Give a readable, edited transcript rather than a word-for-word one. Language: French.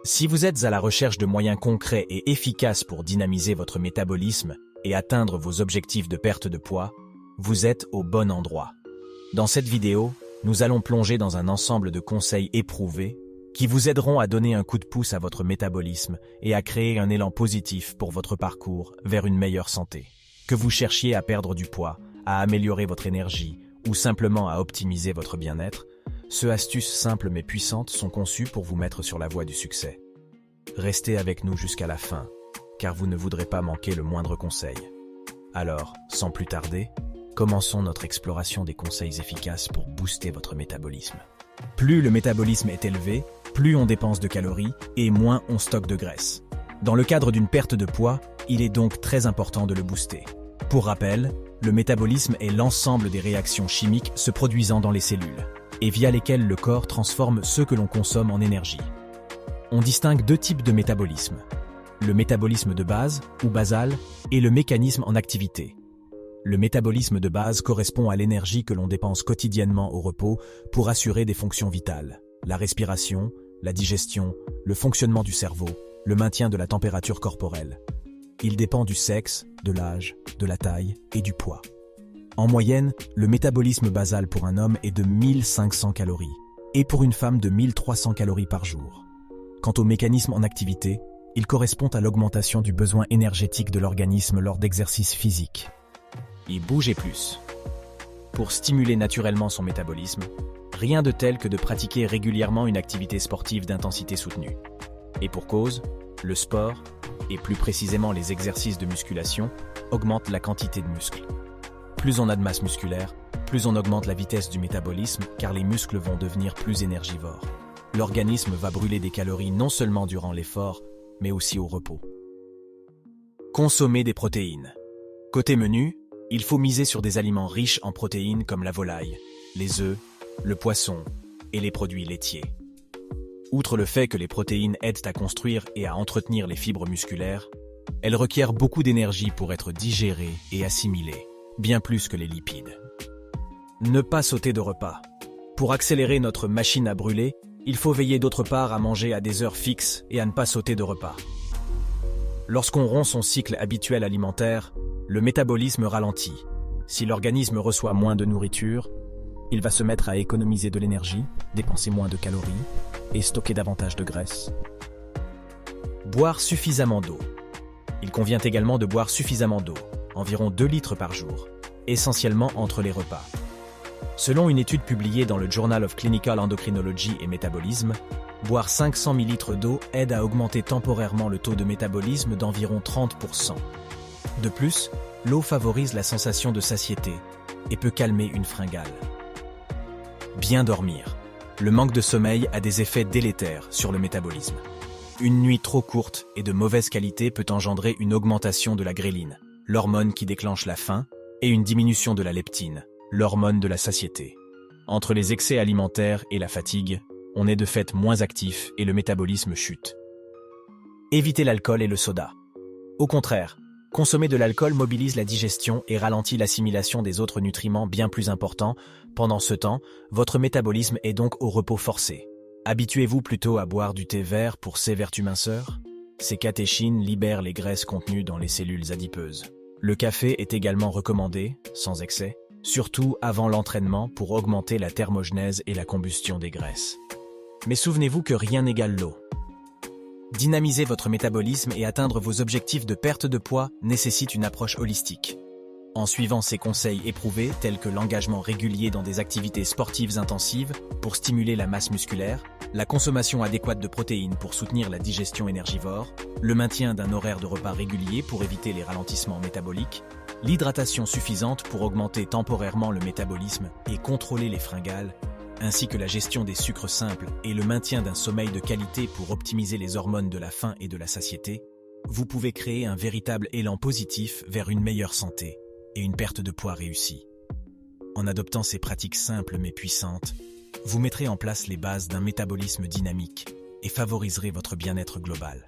Si vous êtes à la recherche de moyens concrets et efficaces pour dynamiser votre métabolisme et atteindre vos objectifs de perte de poids, vous êtes au bon endroit. Dans cette vidéo, nous allons plonger dans un ensemble de conseils éprouvés qui vous aideront à donner un coup de pouce à votre métabolisme et à créer un élan positif pour votre parcours vers une meilleure santé. Que vous cherchiez à perdre du poids, à améliorer votre énergie ou simplement à optimiser votre bien-être, ces astuces simples mais puissantes sont conçues pour vous mettre sur la voie du succès. Restez avec nous jusqu'à la fin, car vous ne voudrez pas manquer le moindre conseil. Alors, sans plus tarder, commençons notre exploration des conseils efficaces pour booster votre métabolisme. Plus le métabolisme est élevé, plus on dépense de calories et moins on stocke de graisse. Dans le cadre d'une perte de poids, il est donc très important de le booster. Pour rappel, le métabolisme est l'ensemble des réactions chimiques se produisant dans les cellules, et via lesquelles le corps transforme ce que l'on consomme en énergie. On distingue deux types de métabolisme, le métabolisme de base, ou basal, et le mécanisme en activité. Le métabolisme de base correspond à l'énergie que l'on dépense quotidiennement au repos pour assurer des fonctions vitales, la respiration, la digestion, le fonctionnement du cerveau, le maintien de la température corporelle. Il dépend du sexe, de l'âge, de la taille et du poids. En moyenne, le métabolisme basal pour un homme est de 1500 calories et pour une femme de 1300 calories par jour. Quant au mécanisme en activité, il correspond à l'augmentation du besoin énergétique de l'organisme lors d'exercices physiques. Et bougez plus. Pour stimuler naturellement son métabolisme, rien de tel que de pratiquer régulièrement une activité sportive d'intensité soutenue. Et pour cause, le sport, et plus précisément les exercices de musculation, augmentent la quantité de muscles. Plus on a de masse musculaire, plus on augmente la vitesse du métabolisme car les muscles vont devenir plus énergivores. L'organisme va brûler des calories non seulement durant l'effort, mais aussi au repos. Consommer des protéines. Côté menu, il faut miser sur des aliments riches en protéines comme la volaille, les œufs, le poisson et les produits laitiers. Outre le fait que les protéines aident à construire et à entretenir les fibres musculaires, elles requièrent beaucoup d'énergie pour être digérées et assimilées, bien plus que les lipides. Ne pas sauter de repas. Pour accélérer notre machine à brûler, il faut veiller d'autre part à manger à des heures fixes et à ne pas sauter de repas. Lorsqu'on rompt son cycle habituel alimentaire, le métabolisme ralentit. Si l'organisme reçoit moins de nourriture, il va se mettre à économiser de l'énergie, dépenser moins de calories et stocker davantage de graisse. Boire suffisamment d'eau. Il convient également de boire suffisamment d'eau, environ 2 litres par jour, essentiellement entre les repas. Selon une étude publiée dans le Journal of Clinical Endocrinology et Metabolism, boire 500 ml d'eau aide à augmenter temporairement le taux de métabolisme d'environ 30%. De plus, l'eau favorise la sensation de satiété et peut calmer une fringale. Bien dormir. Le manque de sommeil a des effets délétères sur le métabolisme. Une nuit trop courte et de mauvaise qualité peut engendrer une augmentation de la gréline, l'hormone qui déclenche la faim, et une diminution de la leptine, l'hormone de la satiété. Entre les excès alimentaires et la fatigue, on est de fait moins actif et le métabolisme chute. Évitez l'alcool et le soda. Au contraire, consommer de l'alcool mobilise la digestion et ralentit l'assimilation des autres nutriments bien plus importants. Pendant ce temps, votre métabolisme est donc au repos forcé. Habituez-vous plutôt à boire du thé vert pour ses vertus minceurs. Ces catéchines libèrent les graisses contenues dans les cellules adipeuses. Le café est également recommandé, sans excès, surtout avant l'entraînement pour augmenter la thermogenèse et la combustion des graisses. Mais souvenez-vous que rien n'égale l'eau. Dynamiser votre métabolisme et atteindre vos objectifs de perte de poids nécessite une approche holistique. En suivant ces conseils éprouvés, tels que l'engagement régulier dans des activités sportives intensives pour stimuler la masse musculaire, la consommation adéquate de protéines pour soutenir la digestion énergivore, le maintien d'un horaire de repas régulier pour éviter les ralentissements métaboliques, l'hydratation suffisante pour augmenter temporairement le métabolisme et contrôler les fringales, ainsi que la gestion des sucres simples et le maintien d'un sommeil de qualité pour optimiser les hormones de la faim et de la satiété, vous pouvez créer un véritable élan positif vers une meilleure santé et une perte de poids réussie. En adoptant ces pratiques simples mais puissantes, vous mettrez en place les bases d'un métabolisme dynamique et favoriserez votre bien-être global.